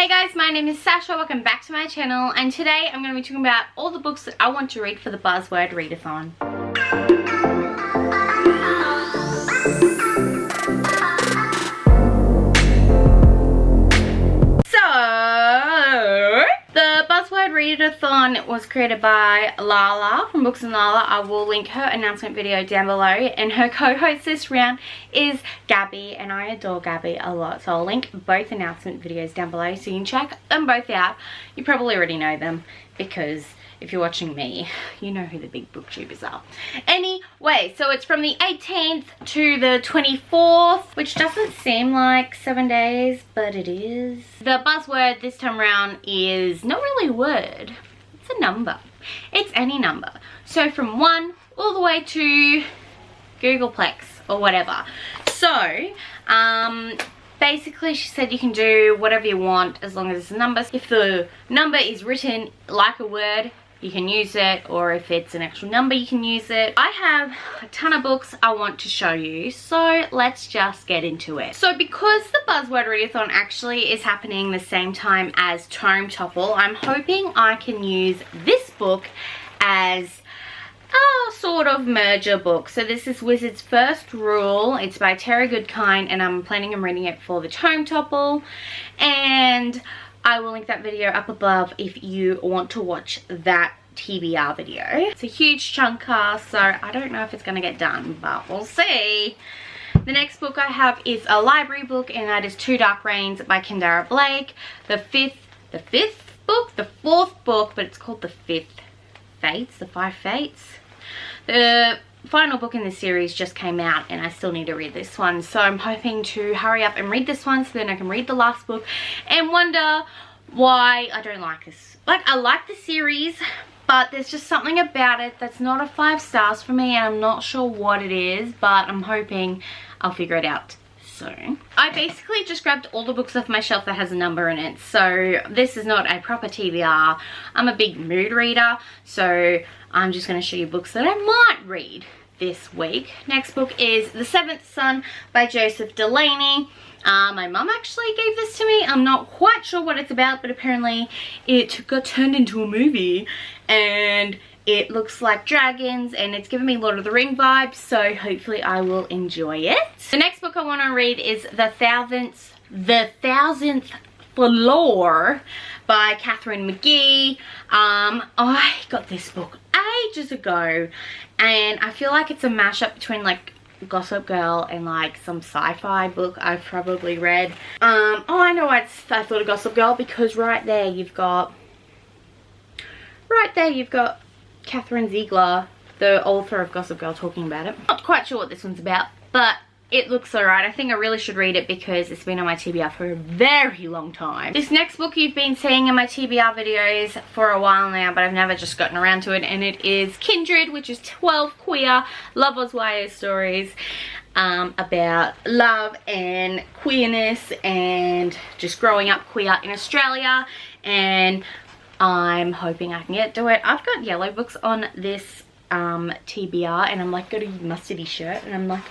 Hey guys, my name is Sasha, welcome back to my channel, and today I'm going to be talking about all the books that I want to read for the Buzzword Readathon. So, the Buzzword Readathon was created by Lala from Books and Lala. I will link her announcement video down below, and her co-host this round is Gabby, and I adore Gabby a lot, so I'll link both announcement videos down below so you can check them both out. You probably already know them because if you're watching me, you know who the big booktubers are. Anyway, so it's from the 18th to the 24th, which doesn't seem like 7 days, but it is. The buzzword this time around is not really a word, it's a number. It's any number. So from 1 all the way to Googleplex or whatever. So, basically she said you can do whatever you want as long as it's a number. If the number is written like a word, you can use it, or if it's an actual number, you can use it. I have a ton of books I want to show you, so let's just get into it. So because the Buzzword Readathon actually is happening the same time as Tome Topple, I'm hoping I can use this book as a sort of merger book. So this is Wizard's First Rule. It's by Terry Goodkind, and I'm planning on reading it for the Tome Topple, and I will link that video up above if you want to watch that TBR video. It's a huge chunker, so I don't know if it's going to get done, but we'll see. The next book I have is a library book, and that is Two Dark Reigns by Kendare Blake. The fourth book, but it's called The Fifth Fates, The Five Fates. The final book in the series just came out, and I still need to read this one, so I'm hoping to hurry up and read this one so then I can read the last book and wonder why I don't like this. Like, I like the series, but there's just something about it that's not a 5 stars for me, and I'm not sure what it is, but I'm hoping I'll figure it out soon. I basically just grabbed all the books off my shelf that has a number in it, so this is not a proper TBR. I'm a big mood reader, so I'm just going to show you books that I might read this week. Next book is The Seventh Son by Joseph Delaney. My mum actually gave this to me. I'm not quite sure what it's about, but apparently it got turned into a movie, and it looks like dragons, and it's giving me Lord of the Ring vibes, so hopefully I will enjoy it. The next book I want to read is The Thousandth Floor by Katharine McGee. I got this book ages ago, and I feel like it's a mashup between like Gossip Girl and like some sci-fi book I've probably read. Oh, I know I thought of Gossip Girl because right there you've got Catherine Ziegler, the author of Gossip Girl, talking about it. Not quite sure what this one's about, but it looks alright. I think I really should read it because it's been on my TBR for a very long time. This next book you've been seeing in my TBR videos for a while now, but I've never just gotten around to it, and it is Kindred, which is 12 queer Love Oz YA stories about love and queerness and just growing up queer in Australia, and I'm hoping I can get to it. I've got yellow books on this TBR, and I'm like got a mustardy shirt, and I'm like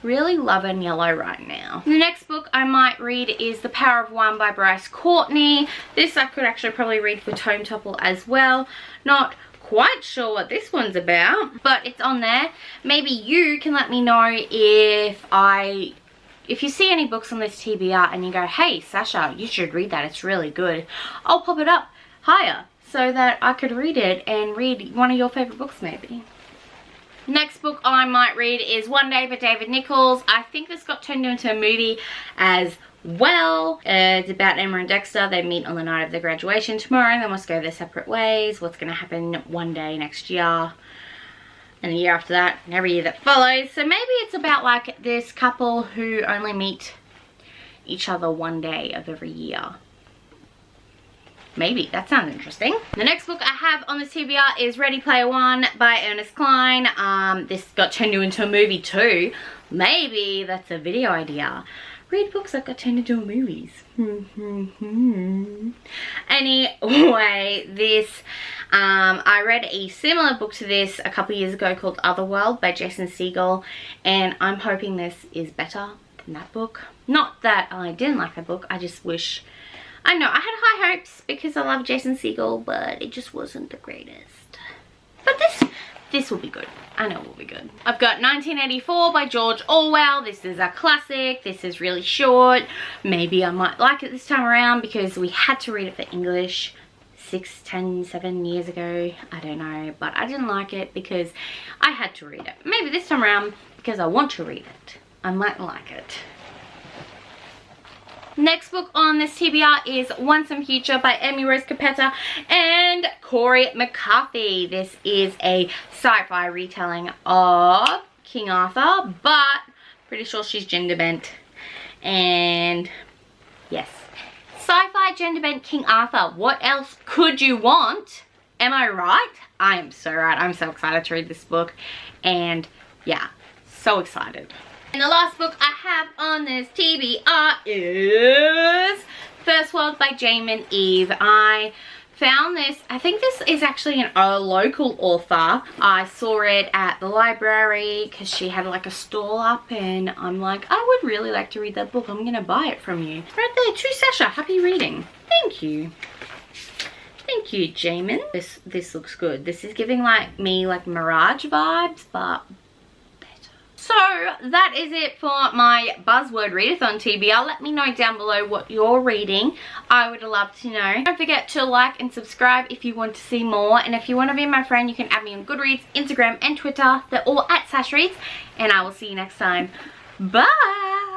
really loving yellow right now. The next book I might read is The Power of One by Bryce Courtney. This I could actually probably read for Tome Topple as well. Not quite sure what this one's about, but it's on there. Maybe you can let me know if you see any books on this TBR and you go, hey Sasha, you should read that, it's really good. I'll pop it up higher so that I could read it and read one of your favorite books maybe. Next book I might read is One Day by David Nichols. I think this got turned into a movie as well. It's about Emma and Dexter. They meet on the night of their graduation tomorrow, and they must go their separate ways. What's going to happen one day next year, and the year after that, and every year that follows. So maybe it's about like this couple who only meet each other one day of every year. Maybe. That sounds interesting. The next book I have on this TBR is Ready Player One by Ernest Cline. This got turned into a movie too. Maybe that's a video idea. Read books that got turned into movies. Anyway, this, I read a similar book to this a couple years ago called Otherworld by Jason Segel, and I'm hoping this is better than that book. Not that I didn't like that book, I just wish I know I had high hopes because I love Jason Segel, but it just wasn't the greatest. But this will be good. I know it will be good. I've got 1984 by George Orwell. This is a classic. This is really short. Maybe I might like it this time around because we had to read it for English 7 years ago. I don't know, but I didn't like it because I had to read it. Maybe this time around because I want to read it, I might like it. Next book on this TBR is Once and Future by Amy Rose Capetta and Corey McCarthy. This is a sci-fi retelling of King Arthur, but pretty sure she's gender bent. And yes, sci-fi gender bent King Arthur. What else could you want? Am I right? I am so right. I'm so excited to read this book. And yeah, so excited. And the last book I have on this TBR is First World by Jamin Eve. I found this, I think this is actually a local author. I saw it at the library because she had like a stall up, and I'm like, I would really like to read that book. I'm gonna buy it from you. Right there, to Sasha, happy reading. Thank you. Thank you, Jamin. This looks good. This is giving like me like Mirage vibes, but so that is it for my Buzzword Readathon TBR. Let me know down below what you're reading. I would love to know. Don't forget to like and subscribe if you want to see more. And if you want to be my friend, you can add me on Goodreads, Instagram and Twitter. They're all at Sash Reads. And I will see you next time. Bye!